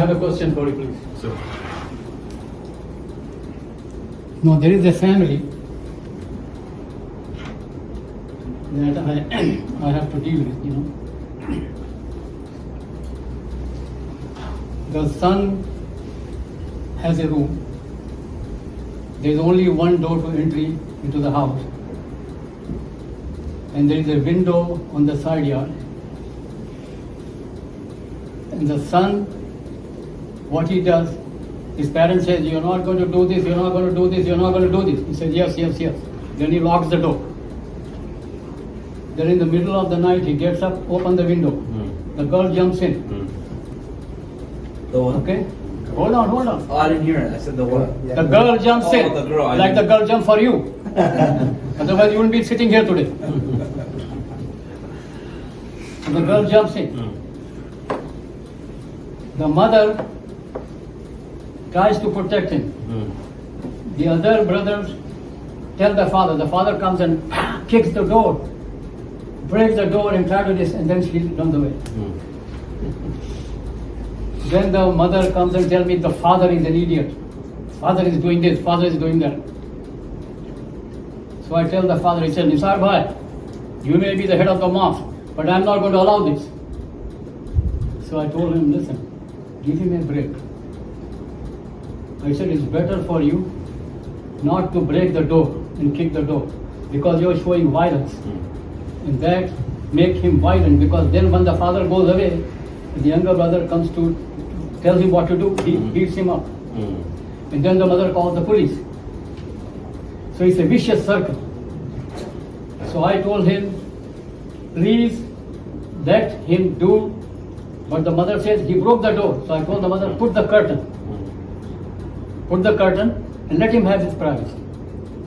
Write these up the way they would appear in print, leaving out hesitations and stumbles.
have a question for you, please. Sir. No, there is a family that I have to deal with, The son has a room. There is only one door to entry into the house. And there is a window on the side yard. And the son, what he does, his parents says, you're not going to do this, you're not going to do this, you're not going to do this. He says, yes, yes, yes. Then he locks the door. Then in the middle of the night, he gets up, opens the window. The girl jumps in. The what? Okay? Hold on. Oh, I didn't hear it. I said the what? The girl jumps in. The girl. Like the girl jumped for you. Otherwise, you wouldn't be sitting here today. So the girl jumps in. The mother tries to protect him. The other brothers tell the father. The father comes and kicks the door, breaks the door and tries to this, and then she runs away. Then the mother comes and tells me the father is an idiot. Father is doing this, father is doing that. So I tell the father, he said, Nisar bhai, you may be the head of the mosque, but I'm not going to allow this. So I told him, listen, give him a break. I said, it's better for you not to break the door and kick the door, because you're showing violence. And that make him violent, because then when the father goes away, the younger brother comes to tells him what to do, he beats him up. And then the mother calls the police. So it's a vicious circle. So I told him, please let him do. But the mother said he broke the door. So I told the mother, put the curtain. Put the curtain and let him have his privacy.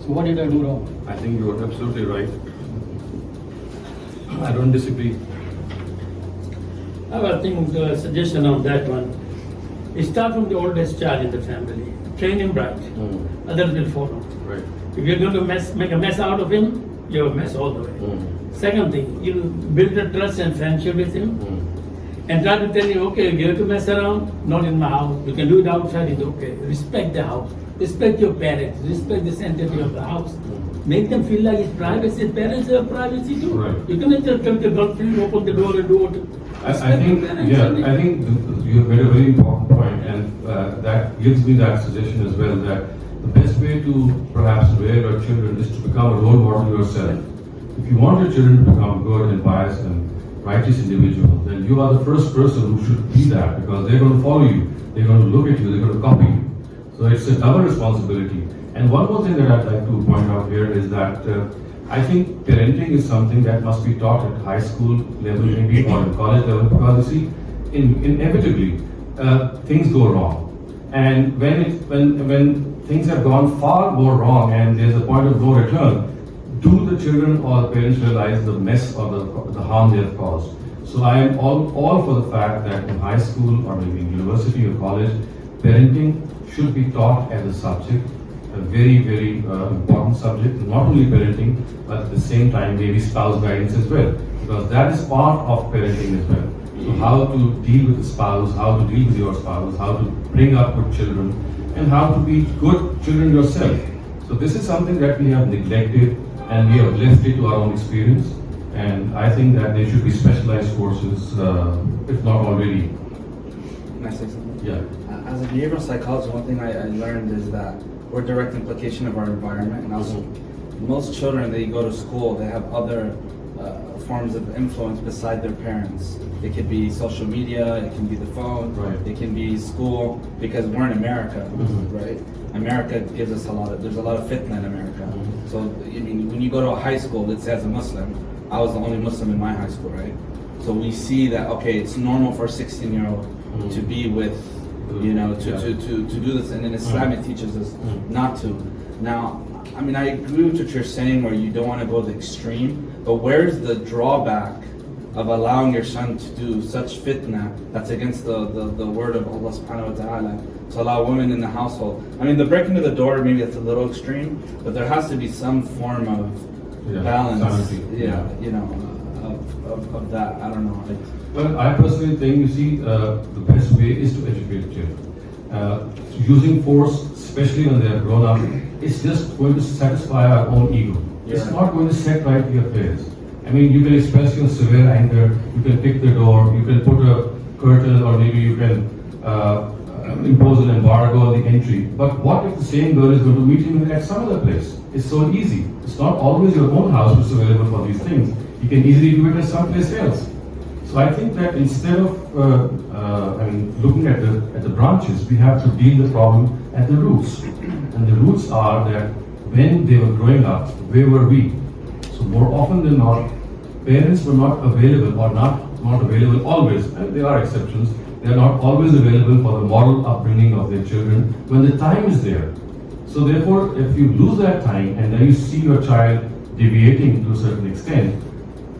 So what did I do wrong? I think you are absolutely right. I don't disagree. I have a suggestion on that one. Start from the oldest child in the family. Train him right. Others will follow. Right. If you're going to make a mess out of him, you have a mess all the way. Second thing, you build a trust and friendship with him. And try to tell him, okay, you have to mess around, not in my house. You can do it outside, it's okay. Respect the house. Respect your parents. Respect the sanctity of the house. Make them feel like it's privacy. Parents have privacy too. Right. You cannot just tell the girlfriend, open the door and do it. I think you have made a very important point, and that gives me that suggestion as well, that the best way to perhaps rear your children is to become a role model yourself. If you want your children to become good and pious and righteous individuals, then you are the first person who should be that, because they're going to follow you, they're going to look at you, they're going to copy you. So it's a double responsibility. And one more thing that I'd like to point out here is that I think parenting is something that must be taught at high school level, maybe, or at college level, because you see, inevitably, things go wrong. And when things have gone far more wrong and there's a point of no return, do the children or the parents realize the mess or the harm they have caused? So I am all for the fact that in high school or maybe in university or college, parenting should be taught as a subject, a very, very important subject, not only parenting, but at the same time maybe spouse guidance as well, because that is part of parenting as well. So how to deal with the spouse, how to deal with your spouse, how to bring up good children, and how to be good children yourself. So this is something that we have neglected and we have left it to our own experience. And I think that there should be specialized courses, if not already. Can I say something? Yeah. As a behavioral psychologist, one thing I learned is that we're a direct implication of our environment, and also most children, they go to school, they have other forms of influence beside their parents. It could be social media, it can be the phone, right. It can be school, because we're in America, right? America gives us there's a lot of fitna in America. So, I mean, when you go to a high school, let's say as a Muslim, I was the only Muslim in my high school, right? So we see that, okay, it's normal for a 16-year-old to be with, to do this, and then Islam it teaches us not to. Now, I mean, I agree with what you're saying, where you don't want to go to the extreme, but where's the drawback of allowing your son to do such fitna that's against the word of Allah subhanahu wa ta'ala, to allow women in the household? I mean, the breaking of the door, maybe that's a little extreme, but there has to be some form of balance, sanity. of that. I don't know. Well, I personally think, you see, the best way is to educate children. Using force, especially when they are grown up, it's just going to satisfy our own ego. It's Yeah. not going to set right the affairs. I mean, you can express your severe anger, you can pick the door, you can put a curtain, or maybe you can impose an embargo on the entry. But what if the same girl is going to meet him at some other place? It's so easy. It's not always your own house which is available for these things. You can easily do it at someplace else. So I think that instead of looking at the branches, we have to deal the problem at the roots. And the roots are that when they were growing up, where were we? So more often than not, parents were not available, or not available always, and there are exceptions. They are not always available for the moral upbringing of their children when the time is there. So therefore, if you lose that time and then you see your child deviating to a certain extent,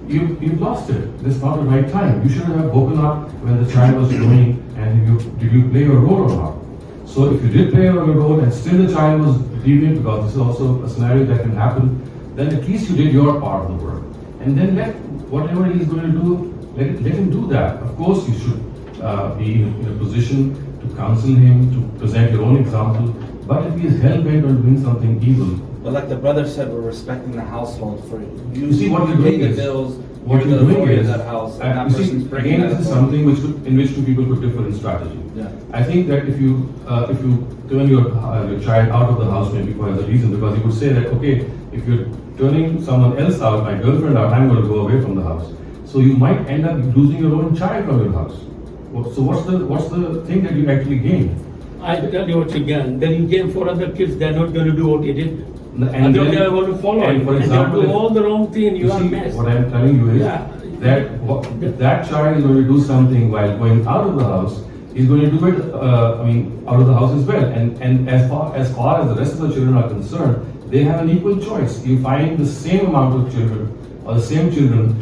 you've lost it. This is not the right time. You should have woken up when the child was growing, and did you play your role or not? So if you did play your role and still the child was deviant, because this is also a scenario that can happen, then at least you did your part of the work. And then let whatever he's going to do, let him do that. Of course, you should be in a position to counsel him, to present your own example. But if he is hell-bent on doing something evil, But like the brother said, we're respecting the household for you see what you're pay doing the is bills. what you're you're the doing authority of is that house, and that you see, person's breaking again, that this is authority. something in which two people could differ in strategy. Yeah. I think that if you turn your child out of the house, maybe for other reason, because you could say that, okay, if you're turning someone else out, my girlfriend out, I'm going to go away from the house. So you might end up losing your own child from your house. So what's the thing that you actually gain? I tell you what you gain. Then you gain for other kids, they're not going to do what you did. And then- they are going to follow and you. for And example, they'll do all the wrong thing, you are see, messed. what I'm telling you is Yeah. if that child is going to do something while going out of the house, he's going to do it, out of the house as well. And as far as the rest of the children are concerned, they have an equal choice. You find the same amount of children, or the same children,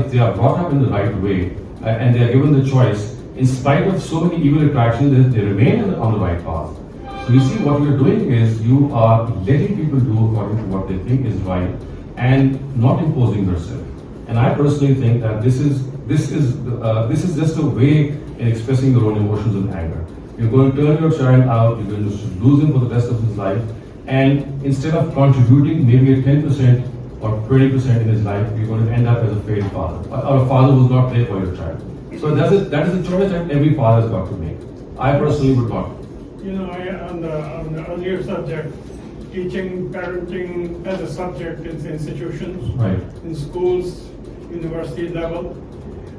if they are brought up in the right way, and they are given the choice, in spite of so many evil attractions, they remain on the right path. So you see, what you're doing is you are letting people do according to what they think is right, and not imposing yourself. And I personally think that this is just a way in expressing your own emotions and anger. You're going to turn your child out, you're going to lose him for the rest of his life, and instead of contributing maybe a 10% or 20% in his life, you're going to end up as a failed father, or a father who's not there for your child. So that is a choice that every father has got to make. I personally would not. You know, on the earlier subject, teaching parenting as a subject in institutions, Right. in schools, university level,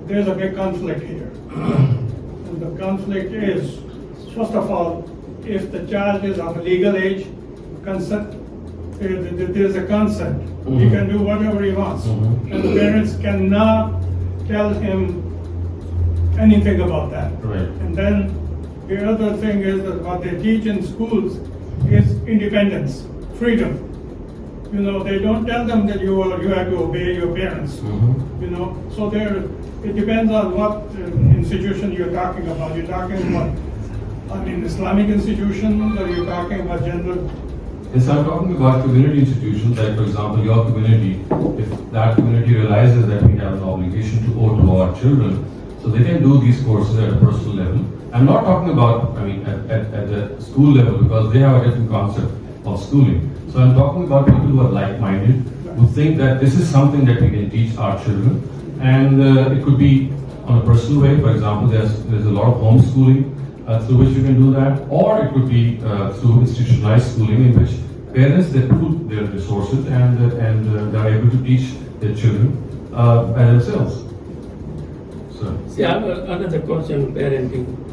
there's a big conflict here. And the conflict is, first of all, if the child is of legal age, consent, there's a consent. He can do whatever he wants. And the parents cannot tell him anything about that. Right. And then the other thing is that what they teach in schools is independence, freedom. You know, they don't tell them that you have to obey your parents. You know, so it depends on what institution you're talking about. You're talking about an Islamic institution, or you're talking about general. Yes, I'm talking about community institutions, like for example your community. If that community realizes that we have an obligation to owe to our children, so they can do these courses at a personal level. I'm not talking about, at the school level, because they have a different concept of schooling. So I'm talking about people who are like-minded, who think that this is something that we can teach our children, and it could be on a personal way. For example, there's a lot of homeschooling through which you can do that, or it could be through institutionalized schooling, in which parents, they pool their resources and they're able to teach their children by themselves. So. See, I have another question on parenting.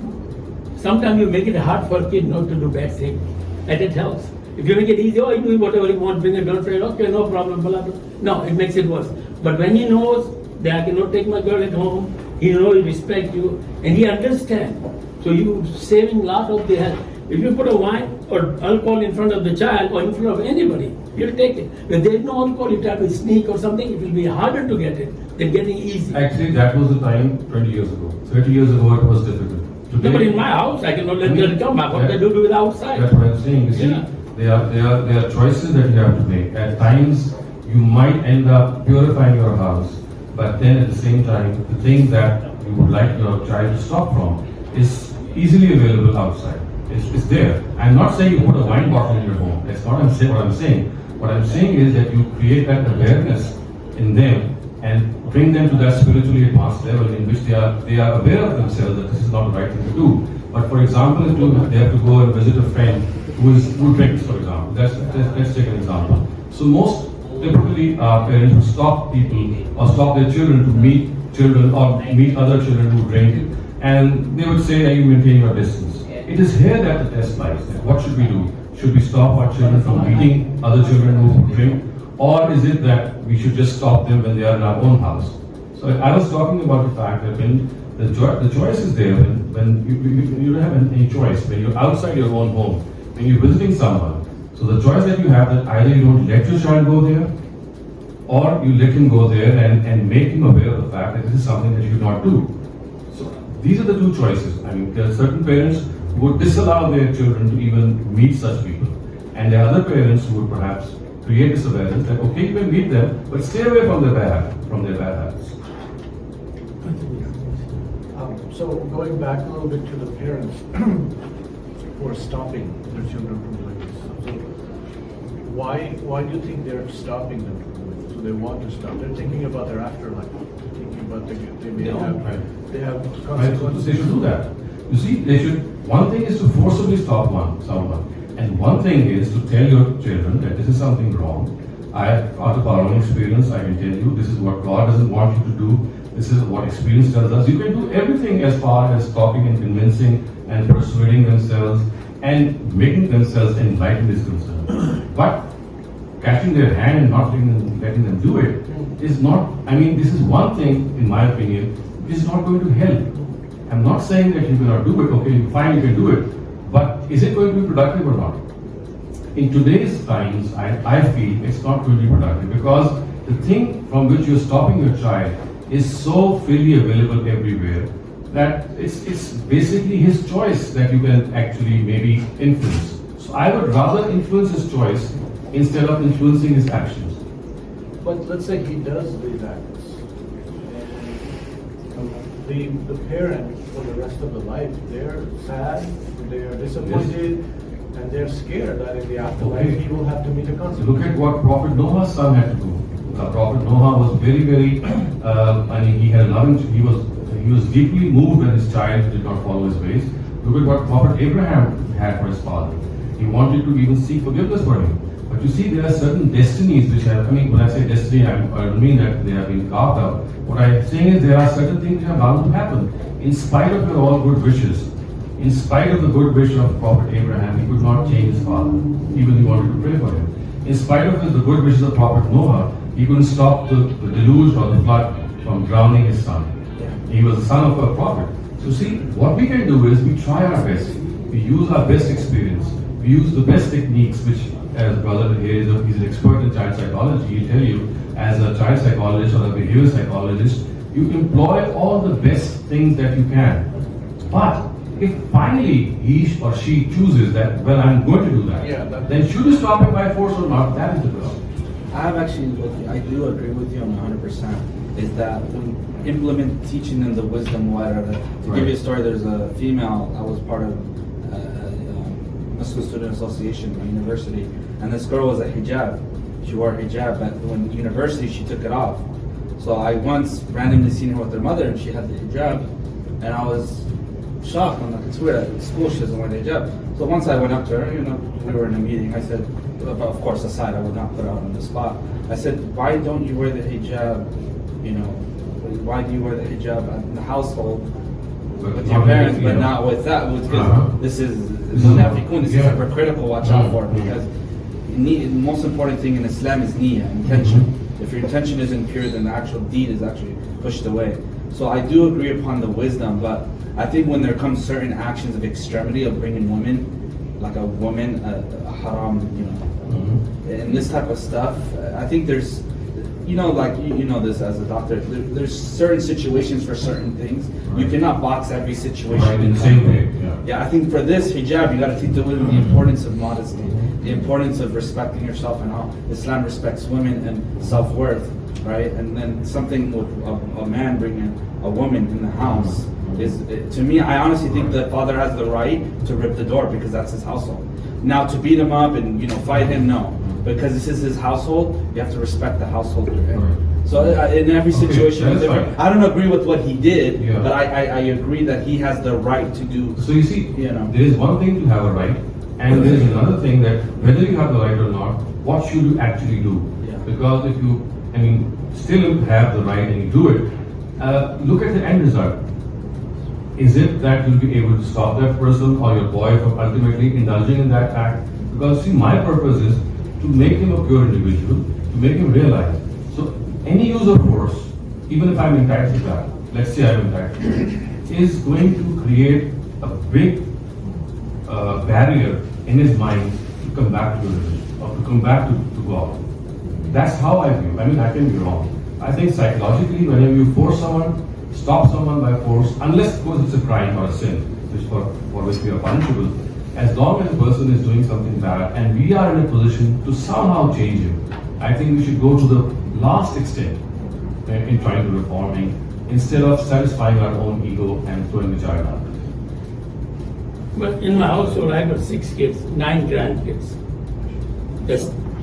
Sometimes you make it hard for a kid not to do bad things, and it helps. If you make it easy, you do whatever you want, bring a girlfriend, okay, no problem, blah, blah. No, it makes it worse. But when he knows that I cannot take my girl at home, he knows he respects you, and he understands. So you saving a lot of the health. If you put a wine or alcohol in front of the child or in front of anybody, he'll take it. When there is no alcohol, you try to sneak or something, it will be harder to get it than getting easy. Actually, that was the time 20 years ago. 30 years ago, it was difficult. Today, No, but in my house, I cannot let them come back. What they do with outside? That's what I'm saying. You see, Yeah. there are choices that you have to make. At times, you might end up purifying your house, but then at the same time, the things that you would like your child to stop from is easily available outside. It's there. I'm not saying you put a wine bottle in your home. That's not what I'm saying. What I'm saying is that you create that awareness in them and bring them to that spiritually advanced level in which they are aware of themselves that this is not the right thing to do. But for example, if they have to go and visit a friend who drinks, for example. Let's take an example. So most typically parents will stop people or stop their children to meet children or meet other children who drink, and they would say that you maintain your distance. It is here that the test lies. What should we do? Should we stop our children from meeting other children who drink? Or is it that we should just stop them when they are in our own house? So I was talking about the fact that when the choice is there, when you don't have any choice, when you're outside your own home, when you're visiting someone, so the choice that you have that either you don't let your child go there, or you let him go there and make him aware of the fact that this is something that you should not do. So these are the two choices. I mean, there are certain parents who would disallow their children to even meet such people. And there are other parents who would perhaps create this awareness that, okay, you can meet them, but stay away from their bad habits. So going back a little bit to the parents who are stopping their children from doing this. So why do you think they're stopping them from doing this? So they want to stop. They're thinking about their afterlife. They're thinking about they have consequences. They should do that. You see, one thing is to forcibly stop someone, and one thing is to tell your children that this is something wrong. Out of our own experience, I can tell you, this is what God doesn't want you to do. This is what experience tells us. You can do everything as far as talking and convincing and persuading themselves and making themselves enlightened is concerned. But catching their hand and not letting them do it is not, I mean, this is one thing, in my opinion, which is not going to help. I'm not saying that you cannot do it, okay, fine, you can do it, but is it going to be productive or not? In today's times, I feel it's not going to be productive because the thing from which you're stopping your child is so freely available everywhere that it's basically his choice that you can actually maybe influence. So I would rather influence his choice instead of influencing his actions. But let's say he does these acts, and the parent for the rest of the life, they're sad, they're disappointed, and they're scared that in the afterlife he will have to meet a consequence. Look at what Prophet Noah's son had to do. Prophet Noah was very, I mean, he had loving. He was deeply moved when his child did not follow his ways. Look at what Prophet Abraham had for his father. He wanted to even seek forgiveness for him. But you see, there are certain destinies which have. I mean, when I say destiny, I don't mean that they have been carved out. What I'm saying is there are certain things that are bound to happen, in spite of your all good wishes. In spite of the good wish of Prophet Abraham, he could not change his father, even he wanted to pray for him. In spite of the good wishes of Prophet Noah, he couldn't stop the deluge or the flood from drowning his son. He was the son of a prophet. So see, what we can do is we try our best. We use our best experience. We use the best techniques, which, as brother here he's an expert in child psychology, he'll tell you, as a child psychologist or a behavior psychologist, you employ all the best things that you can. But if finally he or she chooses that, well, I'm going to do that, then should you stop it by force or not? That is the question. I do agree with you on 100%. Is that we implement teaching them the wisdom, whatever. To give you a story, there's a female. I was part of Muslim Student Association at university, and this girl was a hijab. She wore a hijab, but when university she took it off. So I once randomly seen her with her mother, and she had the hijab, and I was shocked. I'm like, it's weird. At school she doesn't wear the hijab. So once I went up to her, we were in a meeting. I said, of course, aside, I would not put her out on the spot. I said, why don't you wear the hijab? Why do you wear the hijab in the household with your parents, but not with that? Because this is hypocritical. Watch out for it, because the most important thing in Islam is niyyah, intention. If your intention isn't pure, then the actual deed is actually pushed away. So I do agree upon the wisdom, but I think when there comes certain actions of extremity of bringing women, like a woman, a haram, and this type of stuff, I think there's, like you know this as a doctor, there's certain situations for certain things. You cannot box every situation in the same way. Yeah, I think for this hijab, you got to teach the women the importance of modesty, the importance of respecting yourself, and how Islam respects women and self-worth, right? And then something with a man bringing a woman in the house is, to me, I honestly think the father has the right to rip the door because that's his household. Now to beat him up and fight him, no, because this is his household. You have to respect the household you're in. So in every situation, that's different. fine. I don't agree with what he did, Yeah. but I agree that he has the right to do. So you see, there is one thing to have a right, and there is another thing that whether you have the right or not, what should you actually do? Yeah. Because if you, still have the right and you do it, look at the end result. Is it that you'll be able to stop that person or your boy from ultimately indulging in that act? Because see, my purpose is to make him a pure individual, to make him realize. So any use of force, even if I'm entitled to that, let's say I'm entitled to it, is going to create a big barrier in his mind to come back to religion or to come back to God. That's how I view. I can be wrong. I think psychologically, whenever you force someone, stop someone by force, unless of course it's a crime or a sin, which for which we are punishable, as long as the person is doing something bad and we are in a position to somehow change him, I think we should go to the last extent in trying to reform him instead of satisfying our own ego and throwing the child out. But in my household, I got 6 kids, 9 grandkids. The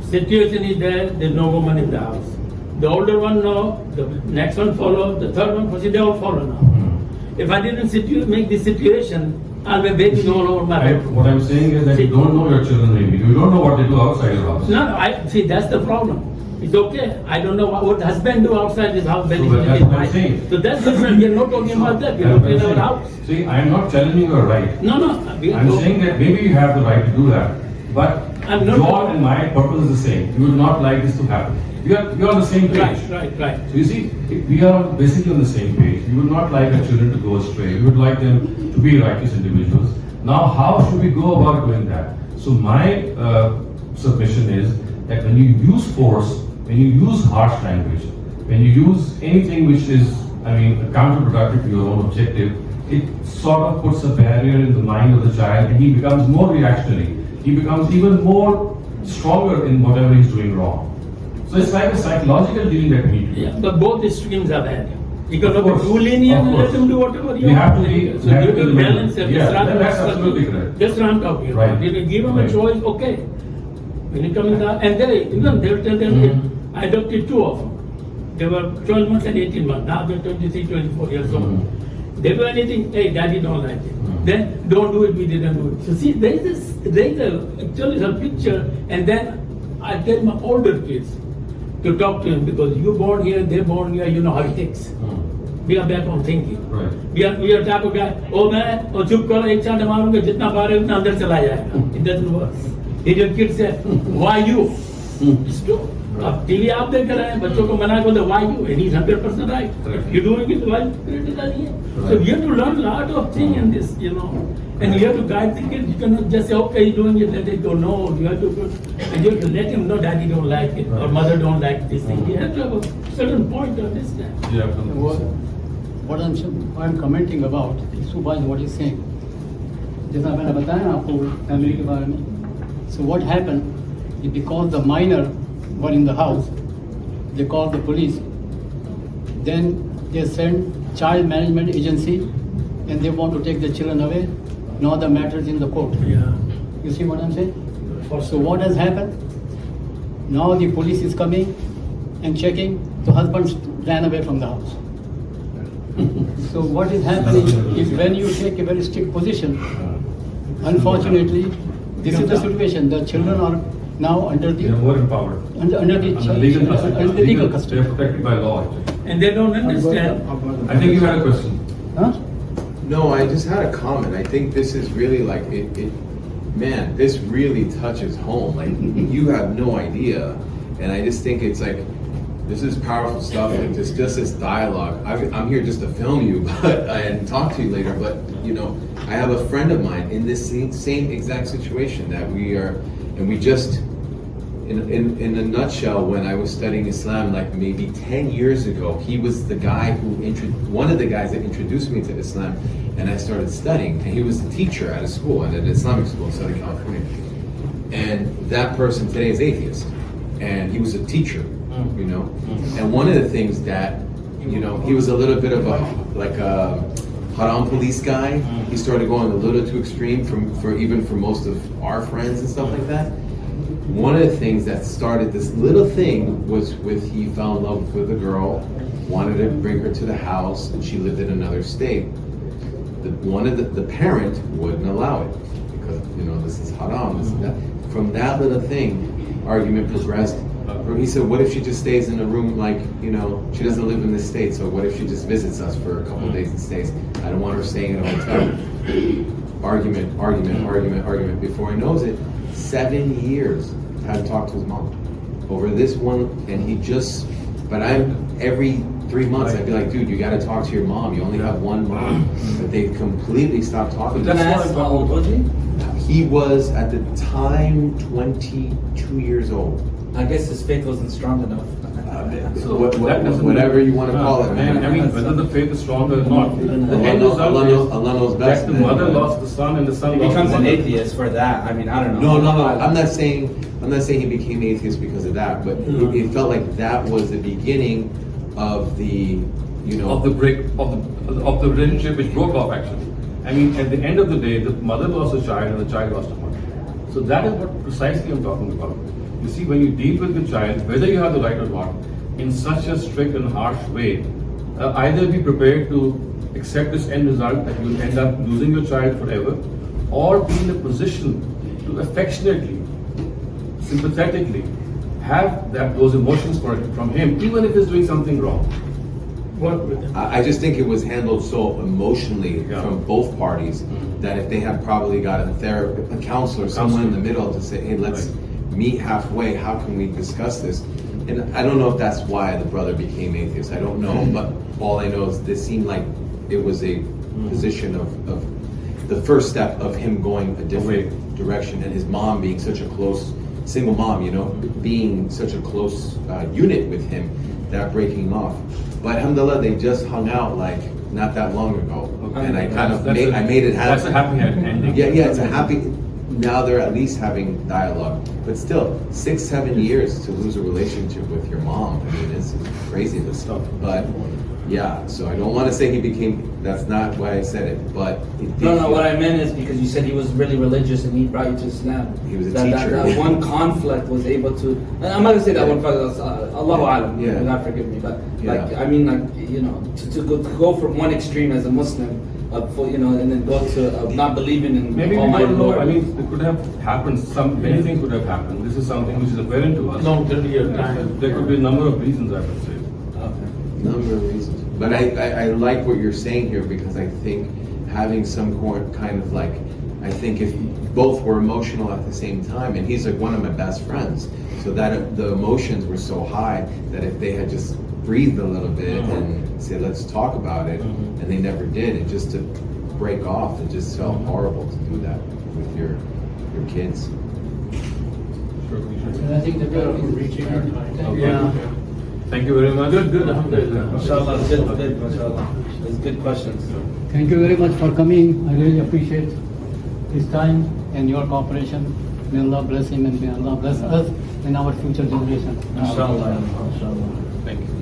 situation is there's no woman in the house. The older one, no. The next one follow. The third one, they all follow now. If I didn't make this situation, I'll be begging all over my house. What I'm saying is that you don't know your children maybe. You don't know what they do outside your house. No, I see that's the problem. It's okay. I don't know what the husband do outside his house. So that's what I'm saying. So that's different. We're not talking about that. We're talking about our house. See, I'm not challenging your right. No. I'm saying that maybe you have the right to do that. But your and my purpose is the same. You would not like this to happen. We are on the same page. Right. So you see, we are basically on the same page. We would not like our children to go astray. We would like them to be righteous individuals. Now, how should we go about doing that? So my submission is that when you use force, when you use harsh language, when you use anything which is, counterproductive to your own objective, it sort of puts a barrier in the mind of the child and he becomes more reactionary. He becomes even more stronger in whatever he's doing wrong. So it's like a psychological dealing that we need to do. Yeah, but both extremes are bad. You cannot Of be course, too lenient of and let course. them do whatever you We want. have to be- So we have you to can be- balance it. yeah, That's that's absolutely correct. That's what I'm talking Right. about. You give them a Right. choice, okay. When you come in and they'll tell them, I adopted 2 of them. They were 12 months and 18 months. Now they're 23, 24 years old. They do anything, hey, daddy don't like it. Then don't do it, we didn't do it. So see, actually a picture, and then I tell my older kids to talk to him because you born here, they born here, you know how it takes. We are back on thinking. Right. We are type of guy, मैं चुप करो एक चांटे मारूंगा जितना बार है उतना अंदर चला जाएगा. It doesn't work. Your kid said, why you? It's true. अब टीवी आप देख रहे हैं बच्चों को मना कर दो why you and he's 100% right. You doing it why critically. So you have to learn a lot of things in this, and you have to guide the kid. You cannot just say okay you're doing it, let it go. No, you have to let him know daddy don't like it or mother don't like this thing. You have to have a certain point to understand. What I'm commenting about Subhaj what he's saying. जैसा मैंने बताया ना आपको family के बारे में. So what happened is because the minor were in the house, they called the police. Then they sent child management agency and they want to take the children away. Now the matter is in the court. Yeah. You see what I'm saying? So what has happened? Now the police is coming and checking. The husband ran away from the house. So what is happening is when you take a very strict position, unfortunately, this is the situation. The children are now under They are more empowered. under the Legal custody. under the legal custody. They are protected by law, actually. And they don't understand. I think you had a question. Huh? No, I just had a comment. I think this is really like man, this really touches home. Like you have no idea, and I just think it's like this is powerful stuff. Like just this dialogue. I'm here just to film you, but and talk to you later. But I have a friend of mine in this same exact situation that we are, and we just. In a nutshell, when I was studying Islam, like maybe 10 years ago, he was the guy one of the guys that introduced me to Islam, and I started studying. And he was a teacher at a school, at an Islamic school in Southern California. And that person today is atheist, and he was a teacher, And one of the things that you know, he was a little bit of a haram police guy. He started going a little too extreme for most of our friends and stuff like that. One of the things that started this little thing was he fell in love with a girl, wanted to bring her to the house, and she lived in another state. The parent wouldn't allow it because, you know, this is haram, this and that. From that little thing, argument progressed. He said, what if she just stays in a room, like, you know, she doesn't live in this state, so what if she just visits us for a couple of days and stays? I don't want her staying in a hotel. Argument. Before he knows it, 7 years hadn't talked to his mom over this one, and every 3 months I'd be like, dude, you got to talk to your mom. You only have one mom. But they completely stopped talking to Can I him. ask how old was he? He was at the time 22 years old. I guess his faith wasn't strong enough. Whatever you want to call it, man. I mean, whether the faith is strong or not, the end Allah result knows is best. that the mother lost the son and the son He lost the becomes an mother. atheist for that. I mean, I don't know. No. I'm not saying he became atheist because of that, but it felt like that was the beginning of the, you know, Of the break of the relationship which broke off actually. I mean, at the end of the day, the mother lost a child and the child lost a mother. So that is what precisely I'm talking about. You see, when you deal with the child, whether you have the right or not, in such a strict and harsh way, either be prepared to accept this end result that you'll end up losing your child forever, or be in a position to affectionately, sympathetically have those emotions from him, even if he's doing something wrong. Work with them. I just think it was handled so emotionally Yeah. from both parties that if they had probably got a counselor, someone in the middle to say, hey, let's meet halfway, how can we discuss this? And I don't know if that's why the brother became atheist. I don't know, but all I know is this seemed like it was a position of the first step of him going a different direction, and his mom being such a close, single mom, you know, being such a close unit with him, that breaking off. But alhamdulillah, they just hung out like not that long ago, and I kind of made it happen. That's a happy ending. Yeah, it's a happy. Now they're at least having dialogue, but still, 6-7 years to lose a relationship with your mom. I mean, it's crazy, this stuff. But yeah, so I don't want to say he became. That's not why I said it, but it did No, feel- what I meant is because you said he was really religious and he brought you to Islam. He was a that, teacher. That one conflict was able to. And I'm not gonna say that one conflict. Allahu Alam. Yeah. God forgive me, but Yeah. like I mean, like you know, to go from one extreme as a Muslim, you know, and then go to not believing in Maybe we Almighty don't know. Lord. I mean, it could have happened. Many things could have happened. This is something which is apparent to us. Long 30 year time. There could be a number of reasons, I would say. Okay. Number of reasons. But I like what you're saying here, because I think having some kind of like, I think if both were emotional at the same time, and he's like one of my best friends, so that the emotions were so high that if they had just breathed a little bit and said, let's talk about it, and they never did, and just to break off, it just felt horrible to do that with your kids. And I think the girl is reaching her time. Yeah. Thank you very much. Good, alhamdulillah. Mashallah, good, mashallah. It's good questions. Thank you very much for coming. I really appreciate this time and your cooperation. May Allah bless him and may Allah bless us and our future generation. Inshallah. Inshallah. Thank you.